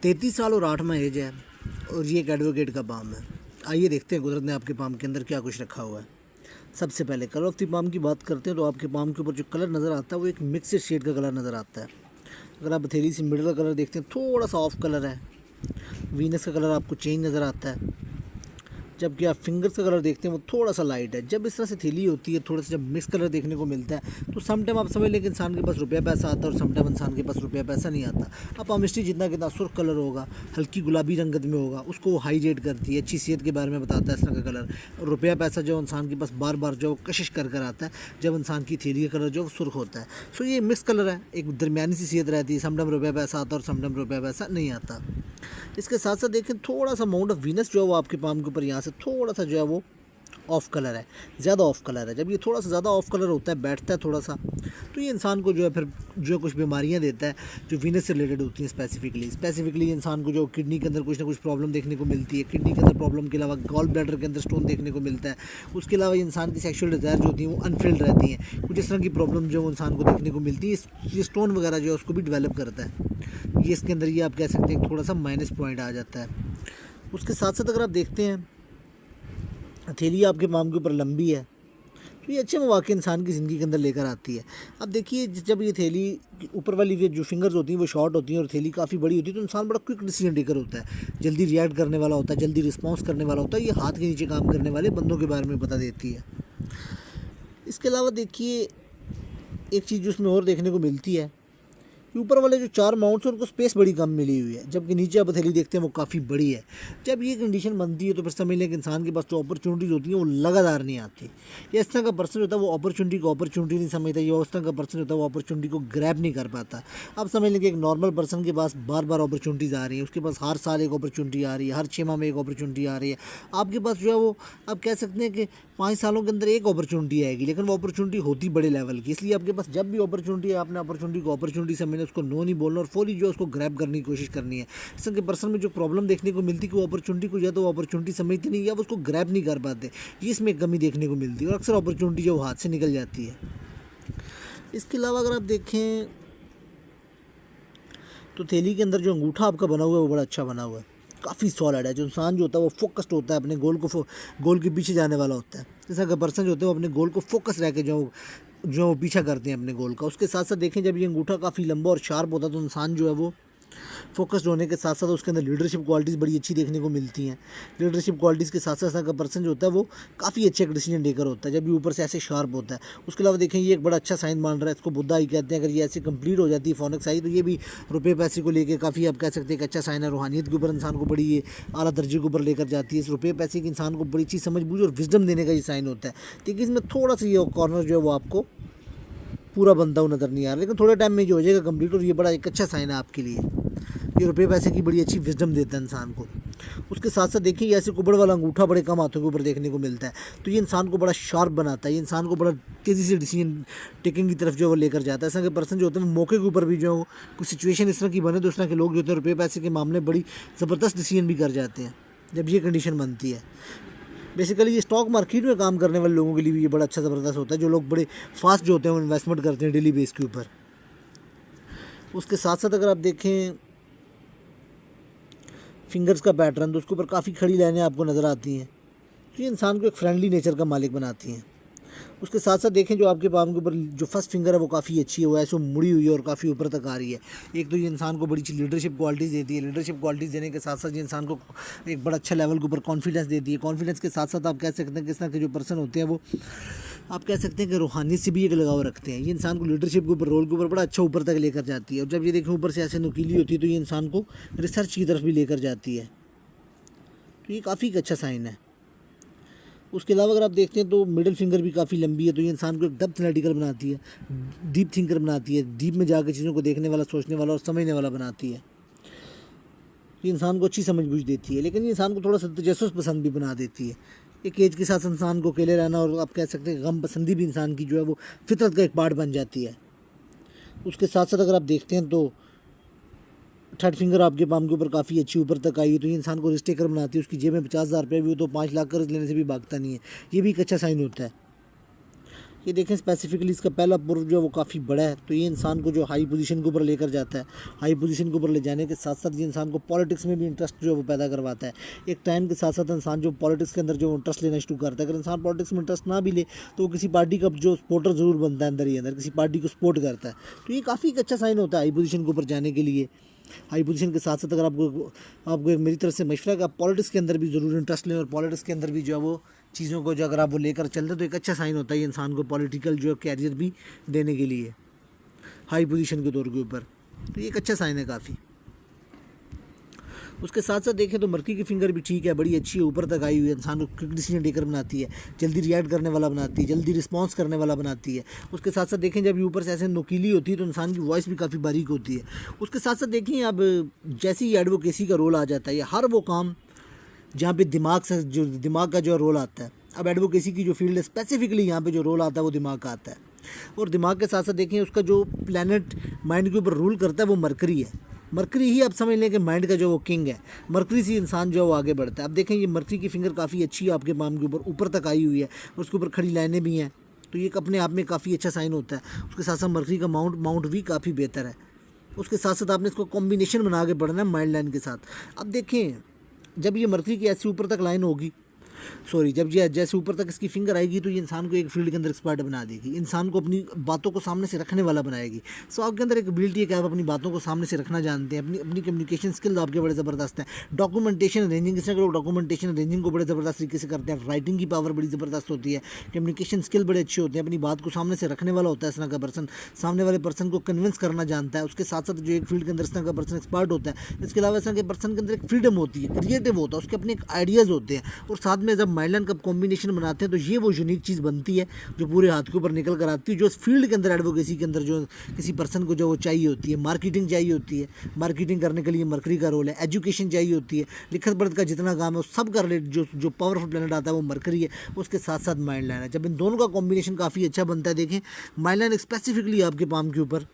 33 साल और 8 माह एज है और ये एक एडवोकेट का पाम है। आइए देखते हैं कुदरत ने आपके पाम के अंदर क्या कुछ रखा हुआ है। सबसे पहले कलर ऑफ द पाम की बात करते हैं तो आपके पाम के ऊपर जो कलर नज़र आता है वो एक मिक्स शेड का कलर नज़र आता है। अगर आप हथेली से मिडल का कलर देखते हैं थोड़ा सा ऑफ कलर है। वीनस का कलर आपको चेंज नज़र आता है, जबकि आप फिंगर्स का कलर देखते हैं वो थोड़ा सा लाइट है। जब इस तरह से थैली होती है, थोड़ा सा जब मिक्स कलर देखने को मिलता है तो समटाइम आप समझ लें कि इंसान के पास रुपया पैसा आता है और समटाइम इंसान के पास रुपया पैसा नहीं आता। अब पामिस्ट्री जितना कितना सुर्ख कलर होगा, हल्की गुलाबी रंगत में होगा, उसको हाई रेट करती है, अच्छी सेहत के बारे में बताता है इस तरह का कलर। और रुपया पैसा जो इंसान के पास बार बार जो कशिश कर आता है, जब इंसान की थैली का कलर जो सुर्ख होता है। सो ये मिक्स कलर है, एक दरमियानी सी सेहत रहती है, समटाइम रुपया पैसा आता है और समटाइम रुपया पैसा नहीं आता। इसके साथ साथ देखें थोड़ा सा अमाउंट ऑफ वीनस जो है वो आपके पाम के ऊपर यहाँ से थोड़ा सा जो है वो ऑफ कलर है, ज़्यादा ऑफ कलर है। जब ये थोड़ा सा ज़्यादा ऑफ कलर होता है, बैठता है थोड़ा सा, तो ये इंसान को जो है फिर जो कुछ बीमारियां देता है जो वीनस से रिलेटेड होती हैं। स्पेसिफिकली इंसान को जो किडनी के अंदर कुछ ना कुछ प्रॉब्लम देखने को मिलती है। किडनी के अंदर प्रॉब्लम के अलावा गॉल ब्लैडर के अंदर स्टोन देखने को मिलता है। उसके अलावा इंसान की सेक्शुअल डिज़ायर जो होती हैं वो अनफिल्ड रहती हैं। कुछ इस तरह की प्रॉब्लम जो इंसान को देखने को मिलती है, ये स्टोन वगैरह जो है उसको भी डेवलप करता है। ये इसके अंदर ये आप कह सकते हैं थोड़ा सा माइनस पॉइंट आ जाता है। उसके साथ साथ अगर आप देखते हैं हथेली आपके पाम के ऊपर लंबी है तो ये अच्छे मौके इंसान की ज़िंदगी के अंदर लेकर आती है। अब देखिए जब ये थैली ऊपर वाली जो फिंगर्स होती हैं वो शॉर्ट होती हैं और थैली काफ़ी बड़ी होती है तो इंसान बड़ा क्विक डिसीजन टेकर होता है, जल्दी रिएक्ट करने वाला होता है, जल्दी रिस्पॉन्स करने वाला होता है। ये हाथ के नीचे काम करने वाले बंदों के बारे में बता देती है। इसके अलावा देखिए एक चीज़ जो उसमें और देखने को मिलती है, ऊपर वाले जो 4 माउंट्स हैं उनको स्पेस बड़ी कम मिली हुई है, जबकि नीचे आप हथेली देखते हैं वो काफ़ी बड़ी है। जब ये कंडीशन बनती है तो फिर समझ लें कि इंसान के पास जो अपॉर्चुनिटीज़ होती हैं वो लगातार नहीं आती। ये इस तरह का पर्सन होता है वो अपॉर्चुनिटी को अपॉर्चुनिटी नहीं समझता। ये उस तरह का पर्सन होता है वो अपॉर्चुनिटी को ग्रैब नहीं कर पाता। अब समझ लें कि एक नॉर्मल पर्सन के पास बार बार अपॉर्चुनिटीज़ आ रही हैं, उसके पास हर साल एक अपॉर्चुनिटी आ रही है, हर 6 माह में एक अपॉर्चुनिटी आ रही है। आपके पास जो है वो आप कह सकते हैं कि 5 सालों के अंदर एक अपॉर्चुनिटी आएगी, लेकिन वो अपॉर्चुनिटी होती बड़े लेवल की। इसलिए आपके पास जब भी अपॉर्चुनिटी है आपने अपॉर्चुनिटी को अपॉर्चुनिटी समझना, उसको नो नहीं बोलना और फुली जो उसको ग्रैब करने की कोशिश करनी है। इस तरह के पर्सन में जो प्रॉब्लम देखने को मिलती है कि वो अपॉर्चुनिटी को या तो वो अपॉर्चुनिटी समझते नहीं या वो उसको ग्रैब नहीं कर पाते, ये इसमें कमी देखने को मिलती है और अक्सर अपॉर्चुनिटी जो हाथ से निकल जाती है। इसके अलावा अगर आप देखें तो थैली के अंदर जो अंगूठा आपका बना हुआ है वो बड़ा अच्छा बना हुआ है, काफ़ी सॉलिड है। जो इंसान जो होता है वो फोकस्ड होता है, अपने गोल के पीछे जाने वाला होता है। जैसा कि पर्सन जो होते हैं वो अपने गोल को फोकस रह के जो वो पीछा करते हैं अपने गोल का। उसके साथ साथ देखें जब ये अंगूठा काफ़ी लंबा और शार्प होता है तो इंसान जो है वो फोकस्ड होने के साथ साथ उसके अंदर लीडरशिप क्वालिटीज़ बड़ी अच्छी देखने को मिलती हैं। लीडरशिप क्वालिटीज़ के साथ साथ का पर्सन जो होता है वो काफ़ी अच्छे एक डिसीजन टेकर होता है जब भी ऊपर से ऐसे शार्प होता है। उसके अलावा देखें ये एक बड़ा अच्छा साइन मान रहा है, इसको बुद्धा ही कहते हैं। अगर ये ऐसे कंप्लीट हो जाती है फोनिक्स आई तो ये भी रुपये पैसे को लेकर काफ़ी आप कह सकते हैं एक अच्छा साइन है। रूहानियत के ऊपर इंसान को बड़ी ये आला दर्जे के ऊपर लेकर जाती है। इस रुपये पैसे की इंसान को बड़ी चीज़ समझ बूझ और विजडम देने का ये साइन होता है। लेकिन इसमें थोड़ा सा ये कॉर्नर जो है वो आपको पूरा बनता हुआ नज़र नहीं आ रहा, लेकिन थोड़े टाइम में जो हो जाएगा कंप्लीट। और ये बड़ा एक अच्छा साइन है आपके लिए, ये रुपये पैसे की बड़ी अच्छी विजडम देता है इंसान को। उसके साथ साथ देखिए ऐसे कुबड़ वाला अंगूठा बड़े कम हाथों के ऊपर देखने को मिलता है, तो ये इंसान को बड़ा शार्प बनाता है, ये इंसान को बड़ा तेज़ी से डिसीजन टेकिंग की तरफ जो है वो लेकर जाता है। ऐसा कि पर्सन जो होते हैं मौके के ऊपर भी जो है कुछ सिचुएशन इस तरह की बने तो इस तरह के लोग जो होते हैं रुपये पैसे के मामले बड़ी ज़बरदस्त डिसीजन भी कर जाते हैं जब ये कंडीशन बनती है। बेसिकली ये स्टॉक मार्केट में काम करने वाले लोगों के लिए भी ये बड़ा अच्छा ज़बरदस्त होता है, जो लोग बड़े फास्ट जो होते हैं वो इन्वेस्टमेंट करते हैं डेली बेस के ऊपर। उसके साथ साथ अगर आप देखें फिंगर्स का पैटर्न तो उसके ऊपर काफ़ी खड़ी लाइनें आपको नज़र आती हैं, तो ये इंसान को एक फ्रेंडली नेचर का मालिक बनाती हैं। उसके साथ साथ देखें जो आपके पाम के ऊपर जो फर्स्ट फिंगर है वो काफ़ी अच्छी है, वो ऐसे मुड़ी हुई है और काफ़ी ऊपर तक आ रही है। एक तो ये इंसान को बड़ी अच्छी लीडरशिप क्वालिटीज़ देती है। लीडरशिप क्वालिटीज़ देने के साथ साथ ये इंसान को एक बड़ा अच्छा लेवल के ऊपर कॉन्फिडेंस देती है। कॉन्फिडेंस के साथ साथ आप कह सकते हैं कि इस तरह के जो पर्सन होते हैं वो आप कह सकते हैं कि रूहानियत से भी एक लगाव रखते हैं। ये इंसान को लीडरशिप के ऊपर रोल के ऊपर बड़ा अच्छा ऊपर तक लेकर जाती है। और जब ये देखें ऊपर से ऐसे नुकीली होती है तो ये इंसान को रिसर्च की तरफ भी लेकर जाती है, तो ये काफ़ी एक अच्छा साइन है। उसके अलावा अगर आप देखते हैं तो मिडिल फिंगर भी काफ़ी लंबी है, तो ये इंसान को एक डेप्थ एनालिटिकल बनाती है, डीप थिंकर बनाती है, डीप में जाकर चीज़ों को देखने वाला, सोचने वाला और समझने वाला बनाती है। ये इंसान को अच्छी समझ बूझ देती है, लेकिन ये इंसान को थोड़ा सा तजस्सुस पसंद भी बना देती है। एक एज के साथ इंसान को अकेले रहना और आप कह सकते हैं गम पसंदी भी इंसान की जो है वो फितरत का एक पार्ट बन जाती है। उसके साथ साथ अगर आप देखते हैं तो थर्ड फिंगर आपके पाम के ऊपर काफ़ी अच्छी ऊपर तक आई है, तो ये इंसान को रिस्क टेकर बनाती है। उसकी जेब में 50,000 रुपये भी हो तो 5 लाख कर्ज लेने से भी भागता नहीं है, ये भी एक अच्छा साइन होता है। ये देखें स्पेसिफिकली इसका पहला पुर जो है वो काफ़ी बड़ा है, तो ये इंसान को जो हाई पोजीशन के ऊपर लेकर जाता है। हाई पोजीशन के ऊपर ले जाने के साथ साथ ये इंसान को पॉलिटिक्स में भी इंटरेस्ट जो है वो पैदा करवाता है। एक टाइम के साथ साथ इंसान जो पॉलिटिक्स के अंदर जो इंटरेस्ट लेना शुरू करता है, अगर इंसान पॉलिटिक्स में इंटरेस्ट ना भी ले तो वो किसी पार्टी का जो सपोर्टर ज़रूर बनता है, अंदर ही अंदर किसी पार्टी को सपोर्ट करता है। तो ये काफ़ी एक अच्छा साइन होता है हाई पोजीशन के ऊपर जाने के लिए। हाई पोजीशन के साथ साथ अगर आपको मेरी तरफ से मशवरा है कि आप पॉलिटिक्स के अंदर भी ज़रूर इंटरेस्ट लें, और पॉलिटिक्स के अंदर भी जो है वो चीज़ों को जो अगर आप वो लेकर चलते हैं तो एक अच्छा साइन होता है ये इंसान को पॉलिटिकल जो कैरियर भी देने के लिए हाई पोजीशन के तौर के ऊपर। तो ये एक अच्छा साइन है काफ़ी। उसके साथ साथ देखें तो मर्की की फिंगर भी ठीक है, बड़ी अच्छी है, ऊपर तक आई हुई है, इंसान को क्विक डिसीजन टेकर बनाती है, जल्दी रिएक्ट करने वाला बनाती है, जल्दी रिस्पॉन्स करने वाला बनाती है। उसके साथ साथ देखें जब ये ऊपर से ऐसे नुकीली होती है तो इंसान की वॉइस भी काफ़ी बारीक होती है। उसके साथ साथ देखें अब जैसे ही एडवोकेसी का रोल आ जाता है, या हर वो काम जहाँ पे दिमाग का जो रोल आता है, अब एडवोकेसी की जो फील्ड है स्पेसिफिकली यहाँ पे जो रोल आता है वो दिमाग का आता है। और दिमाग के साथ साथ देखें उसका जो प्लैनेट माइंड के ऊपर रूल करता है वो मरकरी है। मरकरी ही आप समझ लें कि माइंड का जो वो किंग है, मरकरी से इंसान जो है वो आगे बढ़ता है। अब देखें ये मरकरी की फिंगर काफ़ी अच्छी है आपके पाम के ऊपर तक आई हुई है, और उसके ऊपर खड़ी लाइनें भी हैं, तो ये अपने आप में काफ़ी अच्छा साइन होता है। उसके साथ साथ मरकरी का माउंट भी काफ़ी बेहतर है। उसके साथ साथ आपने इसको कॉम्बिनेशन बना के पढ़ना है माइंड लाइन के साथ। अब देखें जब ये मरकरी की ऐसी ऊपर तक लाइन होगी, जब ये जैसे ऊपर तक इसकी फिंगर आएगी तो ये इंसान को एक फील्ड के अंदर एक्सपर्ट बना देगी, इंसान को अपनी बातों को सामने से रखने वाला बनाएगी। सो आपके अंदर एक एबिलिटी है कि आप अपनी बातों को सामने से रखना जानते हैं, अपनी कम्युनिकेशन स्किल आपके बड़े ज़बरदस्त हैं। डॉक्यूमेंटेशन अरेंजिंग, इसमें लोग डॉक्यूमेंटेशन अरेंजिंग को बड़े ज़बरदस्त तरीके से करते हैं। राइटिंग की पावर बड़ी ज़बरदस्त होती है, कम्युनिकेशन स्किल बड़े अच्छे होते हैं, अपनी बात को सामने से रखने वाला होता है इस तरह का पर्सन, सामने वाले पर्सन को कन्विंस करना जानता है। उसके साथ साथ जो एक फील्ड के अंदर इस तरह का पर्सन एक्सपर्ट होता है, इसके अलावा इस तरह के पर्सन के अंदर एक फ्रीडम होती है, क्रिएटिव होता है, उसके अपने एक आइडियाज़ होते हैं, और साथ में जब माइंडलाइन का कॉम्बिनेशन बनाते हैं तो ये वो यूनिक चीज़ बनती है जो पूरे हाथ के ऊपर निकल कर आती है, जो इस फील्ड के अंदर एडवोकेसी के अंदर जो किसी पर्सन को जो वो चाहिए होती है। मार्केटिंग चाहिए होती है, मार्केटिंग करने के लिए मरकरी का रोल है। एजुकेशन चाहिए होती है, लिखत पढ़त का जितना काम है उस सब का रिलेट जो पावरफुल प्लैनेट आता है वो मरकरी है। उसके साथ साथ माइंड लाइन है। जब इन दोनों का कॉम्बिनेशन काफ़ी अच्छा बनता है, देखें माइंड लाइन स्पेसिफिकली आपके पाम के ऊपर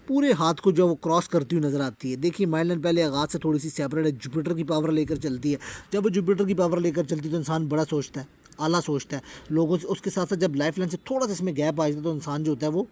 पूरे हाथ को जो वो क्रॉस करती हुई नज़र आती है। देखिए माइंड लाइन पहले आगाज़ से थोड़ी सी सेपरेट है, जुपिटर की पावर लेकर चलती है। जब वो जुपिटर की पावर लेकर चलती है तो इंसान बड़ा सोचता है, आला सोचता है लोगों से। उसके साथ साथ जब लाइफ लाइन से थोड़ा सा इसमें गैप आ जाता है तो इंसान जो होता है वो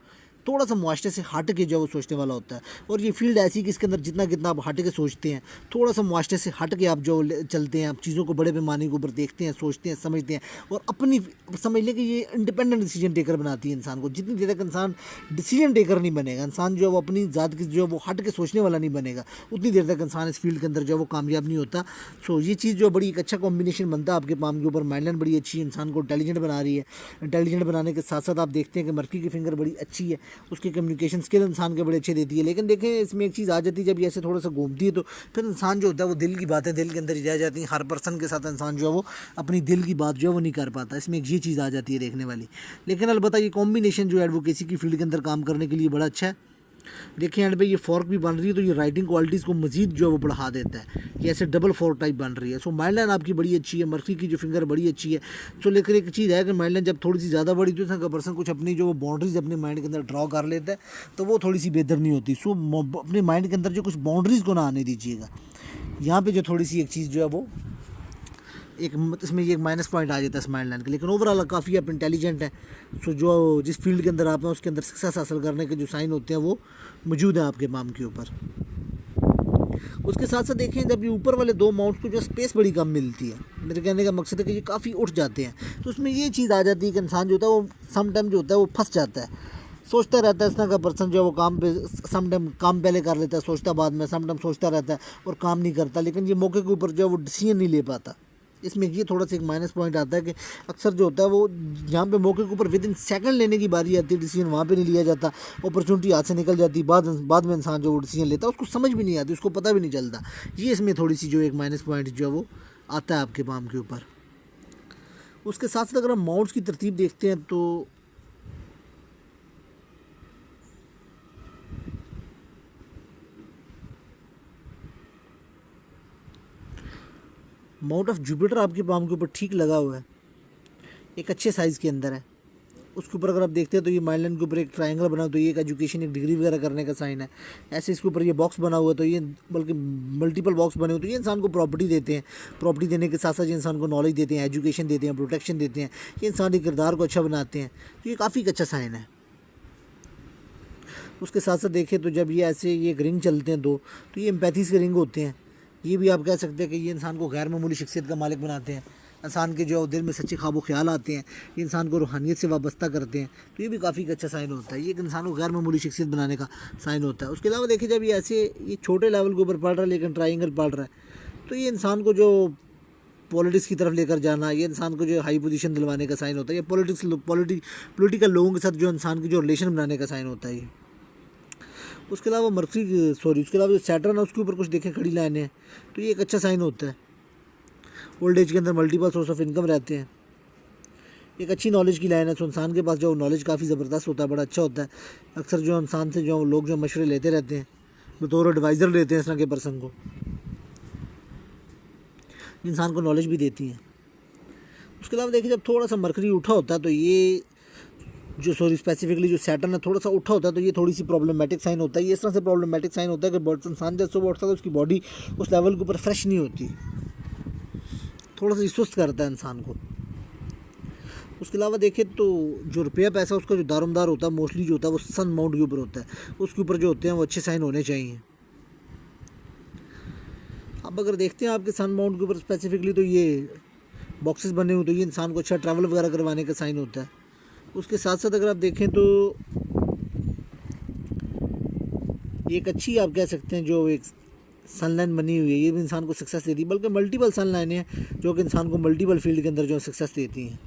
थोड़ा सा मुआशरे से हट के जो वो सोचने वाला होता है। और ये फील्ड ऐसी कि इसके अंदर जितना आप हट के सोचते हैं, थोड़ा सा मुआशरे से हट के आप जो चलते हैं, आप चीज़ों को बड़े पैमाने के ऊपर देखते हैं, सोचते हैं, समझते हैं, और अपनी समझ लें कि ये इंडिपेंडेंट डिसीजन टेकर बनाती है इंसान को। जितनी देर तक इंसान डिसीजन टेकर नहीं बनेगा, इंसान जो है वो अपनी ज़ात की जो है वो हट के सोचने वाला नहीं बनेगा, उतनी देर तक इंसान इस फील्ड के अंदर जो है वो कामयाब नहीं होता। सो ये चीज़ जो बड़ी एक अच्छा कॉम्बिनेशन बनता है आपके पाम के ऊपर। माइंडलाइन बड़ी अच्छी है, इंसान को इंटेलिजेंट बना रही है। इंटेलिजेंट बनाने के साथ साथ आप देखते हैं कि मर्की की फिंगर बड़ी अच्छी है, उसकी कम्युनिकेशन स्किल इंसान के बड़े अच्छे देती है। लेकिन देखें इसमें एक चीज़ आ जाती है, जब ये ऐसे थोड़ा सा घूमती है तो फिर इंसान जो होता है वो दिल की बातें दिल के अंदर ही रह जाती हैं। हर पर्सन के साथ इंसान जो है वो अपनी दिल की बात जो है वो नहीं कर पाता, इसमें एक ये चीज़ आ जाती है देखने वाली। लेकिन अलबत्ता ये कॉम्बिनेशन जो एडवोकेसी की फील्ड के अंदर काम करने के लिए बड़ा अच्छा है। देखिए एंड पे ये फॉर्क भी बन रही है तो ये राइटिंग क्वालिटीज़ को मजीद जो है वो बढ़ा देता है। ये ऐसे डबल फॉर्क टाइप बन रही है। सो माइंड लाइन आपकी बड़ी अच्छी है, मर्फी की जो फिंगर बड़ी अच्छी है। सो लेकर एक चीज़ है कि माइंड लाइन जब थोड़ी सी ज़्यादा बड़ी तो इसका पर्सन कुछ अपनी जो बाउंड्रीज अपने माइंड के अंदर ड्रॉ कर लेता है तो वो थोड़ी सी बेहतर नहीं होती। सो अपने माइंड के अंदर जो कुछ बाउंड्रीज़ को ना आने दीजिएगा। यहाँ पर जो थोड़ी सी एक चीज़ जो है वो एक इसमें ये एक माइनस पॉइंट आ जाता है स्माइल लाइन के। लेकिन ओवरऑल काफ़ी आप इंटेलिजेंट हैं। सो जो जिस फील्ड के अंदर आप हैं उसके अंदर सक्सेस हासिल करने के जो साइन होते हैं वो मौजूद हैं आपके पाम के ऊपर। उसके साथ साथ देखें जब ये ऊपर वाले दो माउंट्स को जो स्पेस बड़ी कम मिलती है, मेरे कहने का मकसद है कि ये काफ़ी उठ जाते हैं, तो उसमें ये चीज़ आ जाती है कि इंसान जो होता है वो सम टाइम जो होता है वो फंस जाता है, सोचता रहता है। इस तरह का पर्सन जो है वो काम पे सम टाइम काम पहले कर लेता है, सोचता बाद में, सम टाइम सोचता रहता है और काम नहीं करता। लेकिन ये मौके के ऊपर जो है वो डिसीजन नहीं ले पाता। इसमें ये थोड़ा सा एक माइनस पॉइंट आता है कि अक्सर जो होता है वो जहाँ पे मौके के ऊपर विद इन सेकंड लेने की बारी आती है, डिसीजन वहाँ पे नहीं लिया जाता, अपॉर्चुनिटी हाथ से निकल जाती। बाद में इंसान जो वो डिसीजन लेता है उसको समझ भी नहीं आती, उसको पता भी नहीं चलता। ये इसमें थोड़ी सी जो एक माइनस पॉइंट जो है वो आता है आपके पाम के ऊपर। उसके साथ साथ अगर हम माउंट्स की तरतीब देखते हैं तो माउंट ऑफ जुपिटर आपके पाम के ऊपर ठीक लगा हुआ है, एक अच्छे साइज़ के अंदर है। उसके ऊपर अगर आप देखते हैं तो ये माइंड लाइन के ऊपर एक ट्रायंगल बना तो ये एक एजुकेशन, एक डिग्री वगैरह करने का साइन है। ऐसे इसके ऊपर ये बॉक्स बना हुआ है तो ये बल्कि मल्टीपल बॉक्स बने हुए तो ये इंसान को प्रॉपर्टी देते हैं। प्रॉपर्टी देने के साथ साथ ये इंसान को नॉलेज देते हैं, एजुकेशन देते हैं, प्रोटेक्शन देते हैं, ये इंसान के किरदार को अच्छा बनाते हैं। तो ये काफ़ी अच्छा साइन है। उसके साथ साथ देखें तो जब ये ऐसे ये एक रिंग चलते हैं दो, तो ये एम्पैथीज़ के रिंग होते हैं। ये भी आप कह सकते हैं कि ये इंसान को गैर मामूली शख्सियत का मालिक बनाते हैं। इंसान के जो दिल में सच्चे ख्वाब व ख्याल आते हैं, ये इंसान को रूहानियत से वाबस्ता करते हैं। तो ये भी काफ़ी अच्छा साइन होता है। ये एक इंसान को गैर मामूली शख्सियत बनाने का साइन होता है। उसके अलावा देखिए जब ये ऐसे ये छोटे लेवल के ऊपर पढ़ रहा है लेकिन ट्राइंगल पढ़ रहा है, तो ये इंसान को जो पॉलिटिक्स की तरफ लेकर जाना, ये इंसान को जो हाई पोजीशन दिलवाने का साइन होता है। ये पॉलिटिकल लोगों के साथ जो इंसान की जो रिलेशन बनाने का साइन होता है ये। उसके अलावा उसके अलावा जो सैटर्न है उसके ऊपर कुछ देखें खड़ी लाइनें हैं, तो ये एक अच्छा साइन होता है। ओल्ड एज के अंदर मल्टीपल सोर्स ऑफ इनकम रहते हैं। एक अच्छी नॉलेज की लाइन है, तो इंसान के पास जो नॉलेज काफ़ी ज़बरदस्त होता है, बड़ा अच्छा होता है। अक्सर जो इंसान से जो लोग जो मशवरे लेते रहते हैं, बतौर एडवाइज़र लेते हैं इस तरह के पर्सन को, इंसान को नॉलेज भी देती हैं। उसके अलावा देखिए जब थोड़ा सा मरकरी उठा होता है तो ये स्पेसिफिकली जो सैटर्न है थोड़ा सा उठा होता है तो ये थोड़ी सी प्रॉब्लमेटिक साइन होता है। ये इस तरह से प्रॉब्लमेटिक साइन होता है कि इंसान जब सुबह उठता है तो उसकी बॉडी उस लेवल के ऊपर फ्रेश नहीं होती, थोड़ा सा सुस्त करता है इंसान को। उसके अलावा देखें तो जो रुपया पैसा उसका जो दारोमदार होता है मोस्टली जो होता है वो सन माउंट के ऊपर होता है, उसके ऊपर जो होते हैं वो अच्छे साइन होने चाहिए। अब अगर देखते हैं आपके सन माउंट के ऊपर स्पेसिफिकली तो ये बॉक्सेस बने हुए तो ये इंसान को अच्छा ट्रैवल वगैरह करवाने का साइन होता है। उसके साथ साथ अगर आप देखें तो एक अच्छी आप कह सकते हैं जो एक सन लाइन बनी हुई है, ये भी इंसान को सक्सेस देती है। बल्कि मल्टीपल सन लाइनें हैं जो कि इंसान को मल्टीपल फील्ड के अंदर जो सक्सेस देती हैं।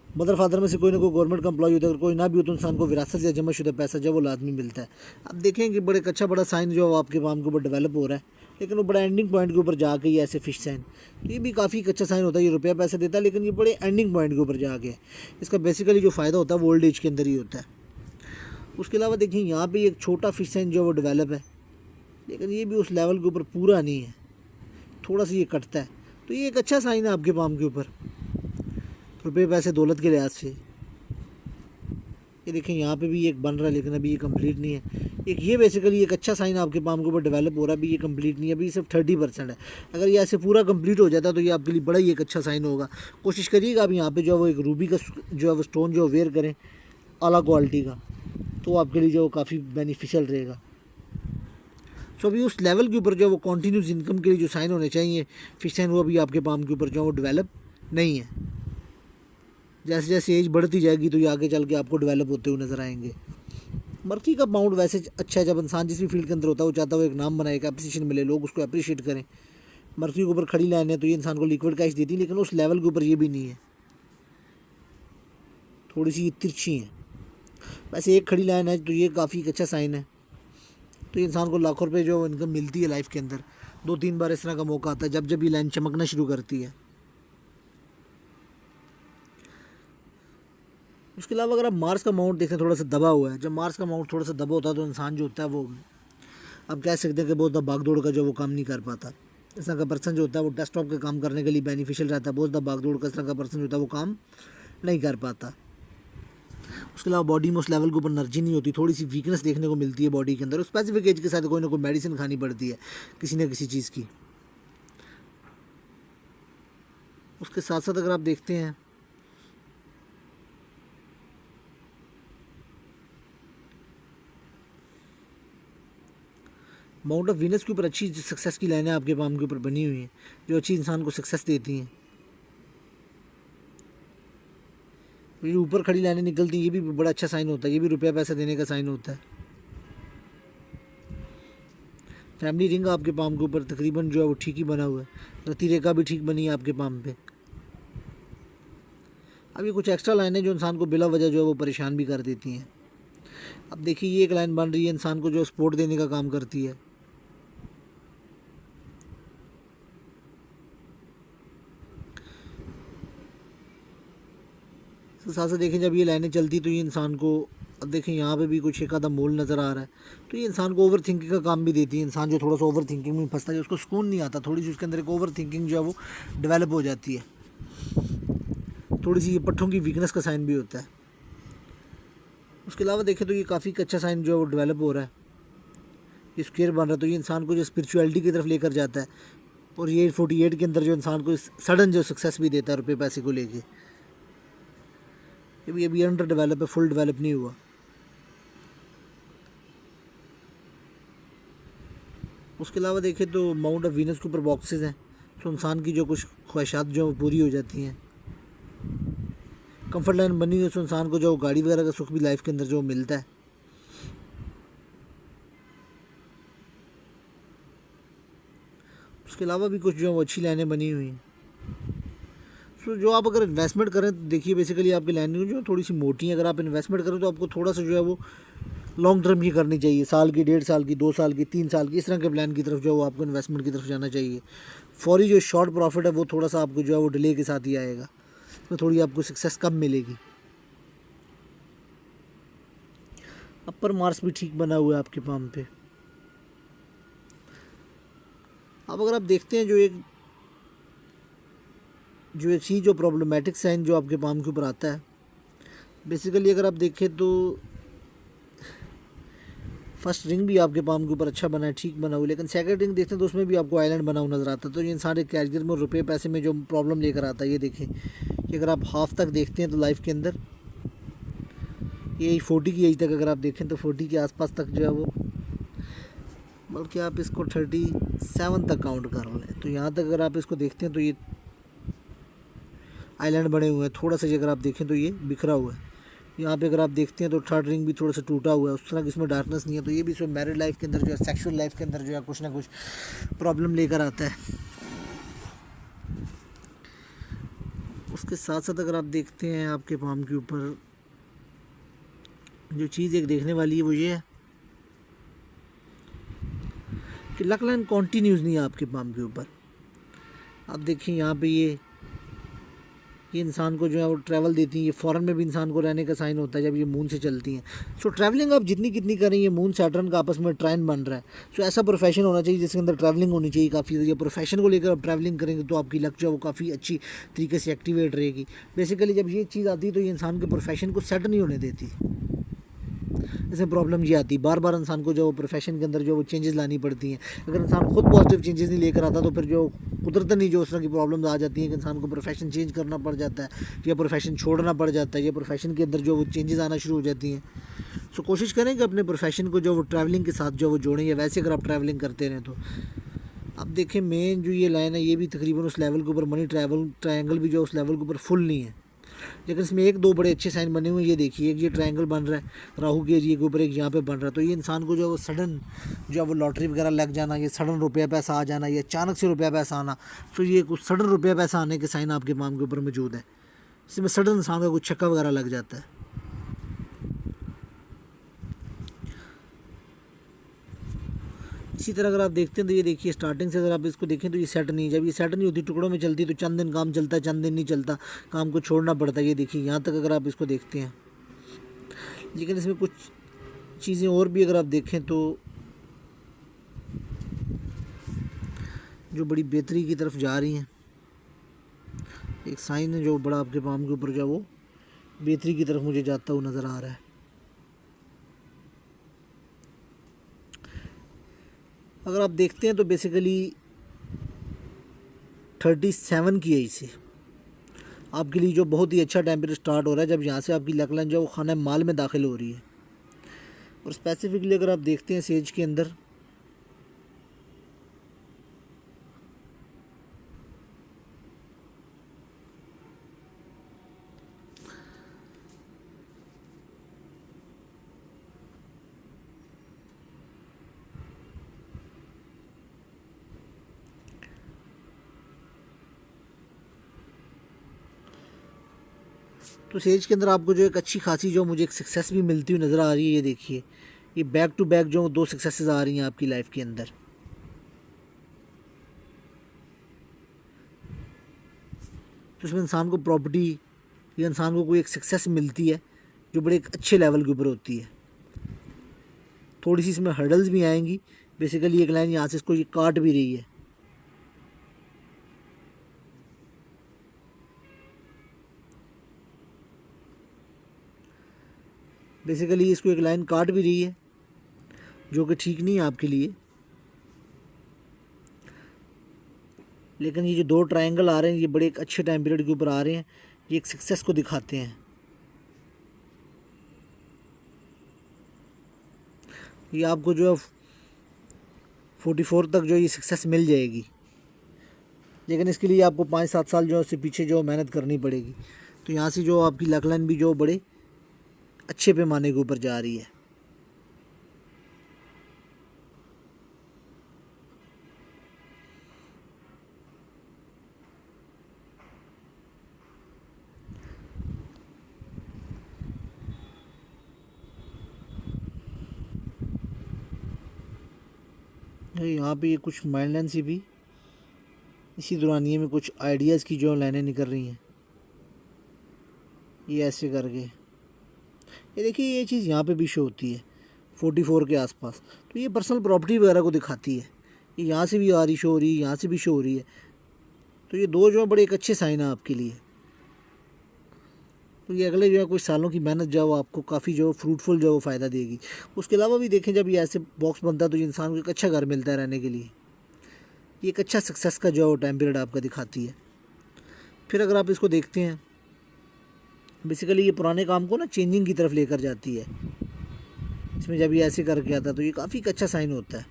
मदर फादर में से कोई ना कोई गवर्नमेंट का एम्प्लॉय होता है, अगर कोई ना भी हो तो इंसान को विरासत या जमा शुदा पैसा जो वो लाजमी मिलता है। अब देखें कि बड़े अच्छा बड़ा साइन जो आपके पाम के ऊपर डेवलप हो रहा है, लेकिन वो बड़ा एंडिंग पॉइंट के ऊपर जाके ये ऐसे फिश साइन, तो ये भी काफ़ी अच्छा साइन होता है। ये रुपया पैसा देता है लेकिन ये बड़े एंडिंग पॉइंट के ऊपर जाके, इसका बेसिकली जो फ़ायदा होता है वो ओल्ड एज के अंदर ही होता है। उसके अलावा देखिए यहाँ पे एक छोटा फिश साइन जो वो डेवलप है, लेकिन ये भी उस लेवल के ऊपर पूरा नहीं है, थोड़ा सा ये कटता है। तो ये एक अच्छा साइन है आपके पाम के ऊपर रुपये पैसे दौलत के लिहाज से। ये देखें यहाँ पे भी एक बन रहा है लेकिन अभी ये कंप्लीट नहीं है। एक ये बेसिकली एक अच्छा साइन आपके पाम के ऊपर डेवलप हो रहा है, अभी ये कंप्लीट नहीं है, अभी सिर्फ 30% है। अगर ये ऐसे पूरा कंप्लीट हो जाता तो ये आपके लिए बड़ा ही एक अच्छा साइन होगा। कोशिश करिएगा आप यहाँ पे जो है वो एक रूबी का जो है वो स्टोन जो वेयर करें आला क्वालिटी का, तो आपके लिए जो काफ़ी बेनिफिशियल रहेगा। सो अभी उस लेवल के ऊपर जो वो कॉन्टीन्यूस इनकम के लिए जो साइन होने चाहिए फिश साइन, वो अभी आपके पाम के ऊपर जो वो डेवलप नहीं है। जैसे जैसे एज बढ़ती जाएगी तो ये आगे चल के आपको डेवलप होते हुए नज़र आएंगे। मर्की का पाउंड वैसे अच्छा है, जब इंसान जिस भी फील्ड के अंदर होता है वो चाहता है वो एक नाम बनाए, एक अप्रिसिएशन मिले, लोग उसको अप्रिशिएट करें। मर्की के ऊपर खड़ी लाइन है तो ये इंसान को लिक्विड कैश देती है, लेकिन उस लेवल के ऊपर ये भी नहीं है, थोड़ी सी तिरछी है। वैसे एक खड़ी लाइन है तो ये काफ़ी अच्छा साइन है। तो इंसान को लाखों रुपये जो इनकम मिलती है लाइफ के अंदर, 2-3 बार इस तरह का मौका आता है जब जब ये लाइन चमकना शुरू करती है। उसके अलावा अगर आप मार्स का माउंट देखें थोड़ा सा दबा हुआ है, जब मार्स का माउंट थोड़ा सा दबा होता है तो इंसान जो होता है वो आप कह सकते हैं कि बहुत ज़्यादा भाग दौड़ का जो वो काम नहीं कर पाता। इस तरह का पर्सन जो होता है वो डेस्कटॉप के काम करने के लिए बेनिफिशियल रहता है, बहुत ज़्यादा भाग दौड़ का इस तरह का पर्सन जो होता है वो काम नहीं कर पाता। उसके अलावा बॉडी में उस लेवल के ऊपर एनर्जी नहीं होती, थोड़ी सी वीकनेस देखने को मिलती है बॉडी के अंदर। स्पेसिफिक एज के साथ कोई ना कोई मेडिसिन खानी पड़ती है किसी न किसी चीज़ की। उसके साथ साथ अगर आप देखते हैं माउंट ऑफ वीनस के ऊपर अच्छी सक्सेस की लाइनें आपके पाम के ऊपर बनी हुई हैं जो अच्छी इंसान को सक्सेस देती हैं। ये ऊपर खड़ी लाइनें निकलती हैं, ये भी बड़ा अच्छा साइन होता है, ये भी रुपया पैसा देने का साइन होता है। फैमिली रिंग आपके पाम के ऊपर तकरीबन जो है वो ठीक ही बना हुआ है, रती रेखा भी ठीक बनी है आपके पाम पे। अब ये कुछ एक्स्ट्रा लाइनें जो इंसान को बिला वजह जो है वो परेशान भी कर देती हैं। अब देखिए ये एक लाइन बन रही है इंसान को जो सपोर्ट देने का काम करती है। तो साथ साथ देखें जब ये लाइनें चलती तो ये इंसान को, अब देखें यहाँ पे भी कुछ एक आधा मोल नज़र आ रहा है, तो ये इंसान को ओवर थिंकिंग का काम भी देती है। इंसान जो थोड़ा सा ओवर थिंकिंग में फंसता है, उसको सुकून नहीं आता, थोड़ी सी उसके अंदर एक ओवर थिंकिंग जो है वो डेवलप हो जाती है। थोड़ी सी ये पट्ठों की वीकनेस का साइन भी होता है। उसके अलावा देखें तो ये काफ़ी अच्छा साइन जो है वो डेवलप हो रहा है, ये स्क्वायर बन रहा है, तो ये इंसान को जो स्पिरिचुअलिटी की तरफ लेकर जाता है। और ये 48 के अंदर जो इंसान को सडन जो सक्सेस भी देता है रुपये पैसे को लेके। ये अभी अंडर डेवलप है, फुल डेवलप नहीं हुआ। उसके अलावा देखें तो माउंट ऑफ वीनस के ऊपर बॉक्सेस हैं, तो इंसान की जो कुछ ख्वाहिशात जो पूरी हो जाती हैं। कंफर्ट लाइन बनी हुई है, तो इंसान को जो गाड़ी वगैरह का सुख भी लाइफ के अंदर जो मिलता है। उसके अलावा भी कुछ जो अच्छी लाइनें बनी हुई हैं। सो जो आप अगर इन्वेस्टमेंट करें तो देखिए बेसिकली आपकी लाइनें जो थोड़ी सी मोटी हैं। अगर आप इन्वेस्टमेंट करें तो आपको थोड़ा सा जो है वो लॉन्ग टर्म की करनी चाहिए, साल की, 1.5 साल की, 2 साल की, 3 साल की, इस तरह के प्लान की तरफ जो है वो आपको इन्वेस्टमेंट की तरफ जाना चाहिए। फौरी जो शॉर्ट प्रॉफिट है वो थोड़ा सा आपको जो है वो डिले के साथ ही आएगा, तो थोड़ी आपको सक्सेस कम मिलेगी। अपर मार्क्स भी ठीक बना हुआ है आपके पाम पे। अब अगर आप देखते हैं जो एक चीज़ जो प्रॉब्लमेटिक साइन जो आपके पाम के ऊपर आता है, बेसिकली अगर आप देखें तो फर्स्ट रिंग भी आपके पाम के ऊपर अच्छा बना है, ठीक बना हुआ, लेकिन सेकंड रिंग देखते हैं तो उसमें भी आपको आइलैंड बना हुआ नज़र आता है। तो ये इंसान एक कैरियर में रुपये पैसे में जो प्रॉब्लम लेकर आता है, ये देखें कि अगर आप हाफ तक देखते हैं तो लाइफ के अंदर ये 40 की एज तक अगर आप देखें तो 40 के आसपास तक जो है वो, बल्कि आप इसको 37 तक काउंट कर लें तो यहाँ तक अगर आप इसको देखते हैं तो ये आइलैंड बने हुए हैं। थोड़ा सा अगर आप देखें तो ये बिखरा हुआ है। यहाँ पे अगर आप देखते हैं तो थर्ड रिंग भी थोड़ा सा टूटा हुआ है, उस तरह की इसमें डार्कनेस नहीं है। तो ये भी इसमें मैरिड लाइफ के अंदर जो है, सेक्सुअल लाइफ के अंदर जो है कुछ ना कुछ प्रॉब्लम लेकर आता है। उसके साथ साथ अगर आप देखते हैं आपके पाम के ऊपर जो चीज़ एक देखने वाली है वो ये है कि लक लाइन कॉन्टीन्यूज नहीं है आपके पाम के ऊपर। आप देखिए यहाँ पे ये इंसान को जो है वो ट्रैवल देती हैं। ये फॉरेन में भी इंसान को रहने का साइन होता है जब ये मून से चलती हैं। सो ट्रैवलिंग आप जितनी कितनी करें, ये मून सैटर्न का आपस में ट्राइन बन रहा है। सो ऐसा प्रोफेशन होना चाहिए जिसके अंदर ट्रैवलिंग होनी चाहिए काफ़ी। ये प्रोफेशन को लेकर आप ट्रैवलिंग करेंगे तो आपकी लक जो है वो काफ़ी अच्छी तरीके से एक्टिवेट रहेगी। बेसिकली जब ये चीज़ आती है तो ये इंसान के प्रोफेशन को सेट नहीं होने देती। इसमें प्रॉब्लम ये आती है, बार बार इंसान को जो प्रोफेशन के अंदर जो वो चेंजेस लानी पड़ती हैं। अगर इंसान खुद पॉजिटिव चेंजेस नहीं लेकर आता तो फिर जो कुदरतन ही जो उस तरह की प्रॉब्लम्स आ जाती हैं कि इंसान को प्रोफेशन चेंज करना पड़ जाता है या प्रोफेशन छोड़ना पड़ जाता है या प्रोफेशन के अंदर जो वो चेंजेस आना शुरू हो जाती हैं। सो कोशिश करें कि अपने प्रोफेशन को जो वो ट्रैवलिंग के साथ जो वो जोड़ें, या वैसे अगर आप ट्रैवलिंग करते रहें तो। अब देखें मेन जो ये लाइन है ये भी तकरीबन उस लेवल के ऊपर, मनी ट्रायंगल भी जो उस लेवल के ऊपर फुल नहीं है, लेकिन इसमें एक दो बड़े अच्छे साइन बने हुए हैं। ये देखिए एक ये ट्रायंगल बन रहा है राहु के एरिया के ऊपर, एक यहाँ पे बन रहा है। तो ये इंसान को जो है वो सडन जो है वो लॉटरी वगैरह लग जाना, ये सडन रुपया पैसा आ जाना, ये अचानक से रुपया पैसा आना, तो ये कुछ सडन रुपया पैसा आने के साइन आपके पाम के ऊपर मौजूद है। इसमें सडन इंसान का कुछ छक्का वगैरह लग जाता है। इसी तरह अगर आप देखते हैं तो ये देखिए स्टार्टिंग से अगर आप इसको देखें तो ये सेट नहीं है। जब ये सेट नहीं होती, टुकड़ों में चलती, तो चंद दिन काम चलता है, चंद दिन नहीं चलता, काम को छोड़ना पड़ता है। ये देखिए यहाँ तक अगर आप इसको देखते हैं, लेकिन इसमें कुछ चीज़ें और भी अगर आप देखें तो जो बड़ी बेहतरी की तरफ जा रही हैं। एक साइन है जो बड़ा आपके पाम के ऊपर जो वो बेहतरी की तरफ मुझे जाता हुआ नज़र आ रहा है। अगर आप देखते हैं तो बेसिकली 37 की एज से आपके लिए जो बहुत ही अच्छा टेम्परेचर स्टार्ट हो रहा है, जब यहाँ से आपकी लक लाइन जो वो खाना माल में दाखिल हो रही है। और स्पेसिफिकली अगर आप देखते हैं सेज के अंदर तो सेज के अंदर आपको जो एक अच्छी खासी जो मुझे एक सक्सेस भी मिलती हुई नज़र आ रही है। ये देखिए ये बैक टू बैक जो 2 सक्सेसेस आ रही हैं आपकी लाइफ के अंदर। तो इसमें इंसान को प्रॉपर्टी या इंसान को कोई एक सक्सेस मिलती है जो बड़े एक अच्छे लेवल के ऊपर होती है। थोड़ी सी इसमें हर्डल्स भी आएंगी। बेसिकली एक लाइन यहाँ से इसको ये काट भी रही है। बेसिकली इसको एक लाइन काट भी रही है, जो कि ठीक नहीं है आपके लिए। लेकिन ये जो दो ट्रायंगल आ रहे हैं ये बड़े एक अच्छे टाइम पीरियड के ऊपर आ रहे हैं, ये एक सक्सेस को दिखाते हैं। ये आपको जो है 44 तक जो ये सक्सेस मिल जाएगी, लेकिन इसके लिए आपको 5-7 साल जो है उससे पीछे जो मेहनत करनी पड़ेगी। तो यहाँ से जो आपकी लक लाइन भी जो बड़े अच्छे पैमाने के ऊपर जा रही है। यहाँ पे ये कुछ माइल्ड लाइन सी भी इसी दौरानिए में कुछ आइडियाज़ की जो लाइनें निकल रही हैं, ये ऐसे करके। ये देखिए ये चीज़ यहाँ पे भी शो होती है 44 के आसपास, तो ये पर्सनल प्रॉपर्टी वगैरह को दिखाती है। ये यहाँ से भी आ रही शो हो रही है, यहाँ से भी शो हो रही है। तो ये दो जो है बड़े एक अच्छे साइन है आपके लिए। तो ये अगले जो है कुछ सालों की मेहनत जो है वो आपको काफ़ी जो फ्रूटफुल जो है वो फ़ायदा देगी। उसके अलावा भी देखें जब ये ऐसे बॉक्स बनता है तो इंसान को एक अच्छा घर मिलता है रहने के लिए। ये एक अच्छा सक्सेस का जो है टाइम पीरियड आपका दिखाती है। फिर अगर आप इसको देखते हैं, बेसिकली ये पुराने काम को ना चेंजिंग की तरफ लेकर जाती है। इसमें जब ये ऐसे करके आता है तो ये काफ़ी एक अच्छा साइन होता है।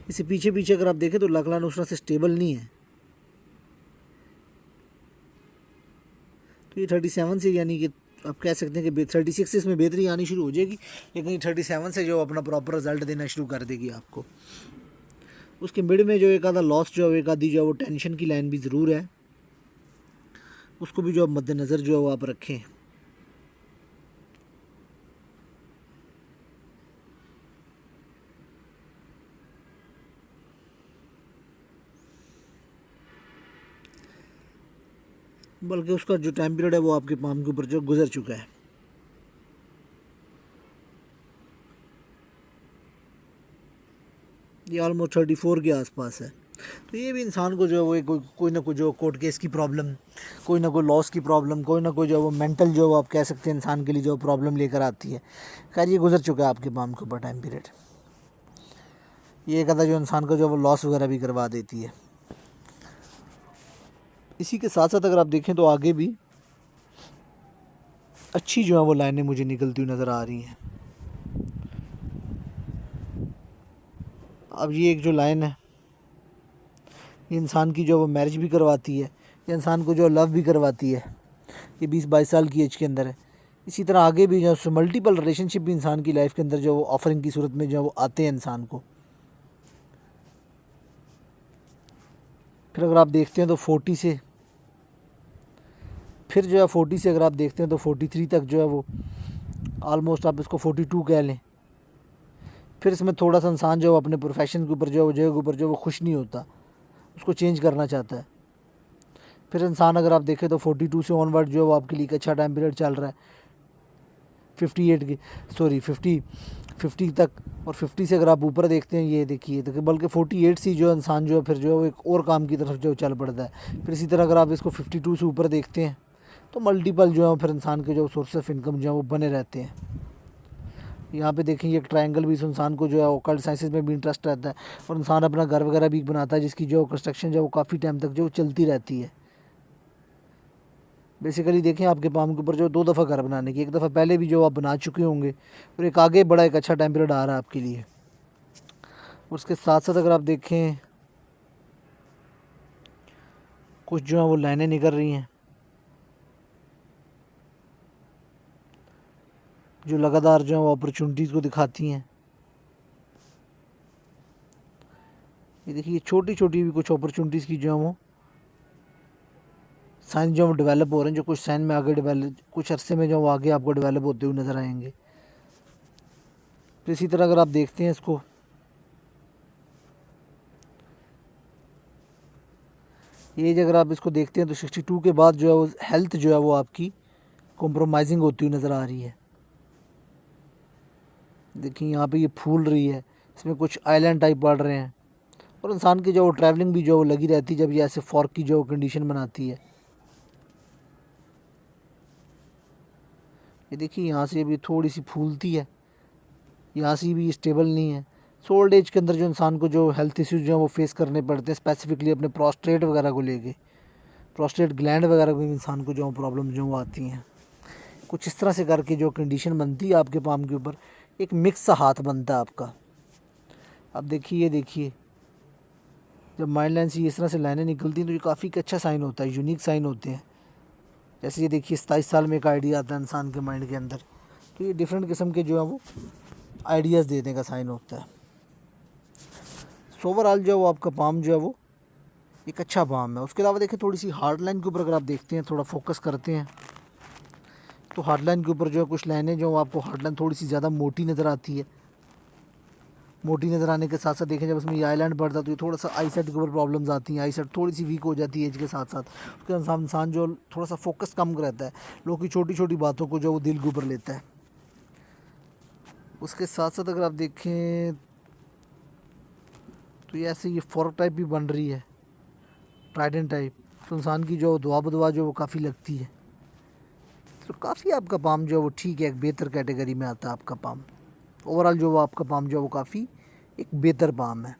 इससे पीछे पीछे अगर आप देखें तो लक लाइन उस तरह से स्टेबल नहीं है। तो ये 37 से यानी कि आप कह सकते हैं कि 36 से इसमें बेहतरी आनी शुरू हो जाएगी, लेकिन ये 37 से जो अपना प्रॉपर रिजल्ट देना शुरू कर देगी आपको। उसके मिड में जो एक आधा लॉस जो है, एक आधी जो है वो टेंशन की लाइन भी ज़रूर है, उसको भी जो आप मद्देनज़र जो है वो आप रखें। बल्कि उसका जो टाइम पीरियड है वो आपके पाम के ऊपर जो गुजर चुका है। ये ऑलमोस्ट 34 के आसपास है। तो ये भी इंसान को जो है वो कोई ना कोई जो कोर्ट केस की प्रॉब्लम, कोई ना कोई लॉस की प्रॉब्लम, कोई ना कोई जो वो मेंटल जो आप कह सकते हैं इंसान के लिए जो प्रॉब्लम लेकर आती है। खैर ये गुजर चुका है आपके पाम के ऊपर टाइम पीरियड। ये एक आधा जो इंसान को जो वो लॉस वगैरह भी करवा देती है। इसी के साथ साथ अगर आप देखें तो आगे भी अच्छी जो है वो लाइनें मुझे निकलती हुई नज़र आ रही हैं। अब ये एक जो लाइन है ये इंसान की जो वो मैरिज भी करवाती है, ये इंसान को जो लव भी करवाती है। ये 20-22 साल की एज के अंदर है। इसी तरह आगे भी जो मल्टीपल रिलेशनशिप भी इंसान की लाइफ के अंदर जो वो ऑफरिंग की सूरत में जो वो आते हैं इंसान को। फिर अगर आप देखते हैं तो 40 से फिर जो है 40 से अगर आप देखते हैं तो 43 तक जो है वो ऑलमोस्ट आप इसको 42 कह लें। फिर इसमें थोड़ा सा इंसान जो अपने प्रोफेशन के ऊपर जो जगह के ऊपर जो वो खुश नहीं होता, उसको चेंज करना चाहता है। फिर इंसान अगर आप देखें तो 42 से ऑनवर्ड जो है वो आपके लिए एक अच्छा टाइम पीरियड चल रहा है 50 तक। और 50 से अगर आप ऊपर देखते हैं, ये देखिए तो बल्कि 48 से जो इंसान जो है फिर जो है वो एक और काम की तरफ जो चल पड़ता है। फिर इसी तरह अगर आप इसको 52 से ऊपर देखते हैं तो मल्टीपल जो है फिर इंसान के जो सोर्स ऑफ इनकम जो है वो बने रहते हैं। यहाँ पे देखें ये एक ट्रायंगल भी इस इंसान को जो है ऑकल्ट साइंसेस में भी इंटरेस्ट रहता है और इंसान अपना घर वगैरह भी बनाता है जिसकी जो कंस्ट्रक्शन जो है वो काफ़ी टाइम तक जो चलती रहती है। बेसिकली देखें आपके पाम के ऊपर जो 2 दफ़ा घर बनाने की, एक दफ़ा पहले भी जो आप बना चुके होंगे और एक आगे बड़ा एक अच्छा टाइम पीरियड आ रहा है आपके लिए। उसके साथ साथ अगर आप देखें कुछ जो है वो लाइनें निकल रही हैं जो लगातार जो है वो अपॉर्चुनिटीज़ को दिखाती हैं। ये देखिए छोटी छोटी भी कुछ अपॉर्चुनिटीज़ की जो है वो साइन जो डेवलप हो रहे हैं, जो कुछ साइन में आगे डेवलप कुछ अरसे में जो वो आगे आपको डेवलप होते हुए नज़र आएंगे। तो इसी तरह अगर आप देखते हैं इसको, ये अगर आप इसको देखते हैं तो 62 के बाद जो है वो हेल्थ जो है वो आपकी कॉम्प्रोमाइजिंग होती हुई नज़र आ रही है। देखिए यहाँ पे ये फूल रही है, इसमें कुछ आइलैंड टाइप पड़ रहे हैं और इंसान की जो वो ट्रैवलिंग भी जो वो लगी रहती है जब ये ऐसे फॉर्क की जो कंडीशन बनाती है। ये देखिए यहाँ से अभी थोड़ी सी फूलती है, यहाँ से भी स्टेबल नहीं है। सो ओल्ड एज के अंदर जो इंसान को जो हेल्थ इश्यूज जो हैं वो फेस करने पड़ते हैं, स्पेसिफिकली अपने प्रोस्टेट वगैरह को लेके, प्रोस्टेट ग्लैंड वगैरह में भी इंसान को जो प्रॉब्लम जो वो आती हैं। कुछ इस तरह से करके जो कंडीशन बनती है आपके पाम के ऊपर, एक मिक्स सा हाथ बनता है आपका। अब देखिए, ये देखिए जब माइल्ड लाइन से इस तरह से लाइनें निकलती हैं तो ये काफ़ी अच्छा साइन होता है, यूनिक साइन होते हैं। जैसे ये देखिए 27 साल में एक आइडिया आता है इंसान के माइंड के अंदर, तो ये डिफरेंट किस्म के जो है वो आइडियाज़ देने का साइन होता है। सो ओवरऑल जो है वो आपका पाम जो है वो एक अच्छा पाम है। उसके अलावा देखिए थोड़ी सी हार्ड लाइन के ऊपर अगर आप देखते हैं, थोड़ा फोकस करते हैं, तो हार्ड लाइन के ऊपर जो है कुछ लाइनें जो आपको हार्ड लाइन थोड़ी सी ज़्यादा मोटी नज़र आती है। मोटी नज़र आने के साथ साथ देखें जब उसमें ये आईलैंड बढ़ता है तो ये थोड़ा सा आई साइट के ऊपर प्रॉब्लम्स आती हैं, आई साइट थोड़ी सी वीक हो जाती है एज के साथ साथ। उसके इंसान जो थोड़ा सा फोकस कम रहता है, लोग की छोटी छोटी बातों को जो वो दिल के ऊपर लेता है। उसके साथ साथ अगर आप देखें तो ये ऐसे ये फॉर्क टाइप भी बन रही है, ट्राइडेंट टाइप, तो इंसान की जो दुआ बदुआ जो वो काफ़ी लगती है। तो काफ़ी आपका पाम जो है वो ठीक है, एक बेहतर कैटेगरी में आता है आपका पाम। ओवरऑल जो वो आपका पाम जो है वो काफ़ी एक बेहतर पाम है।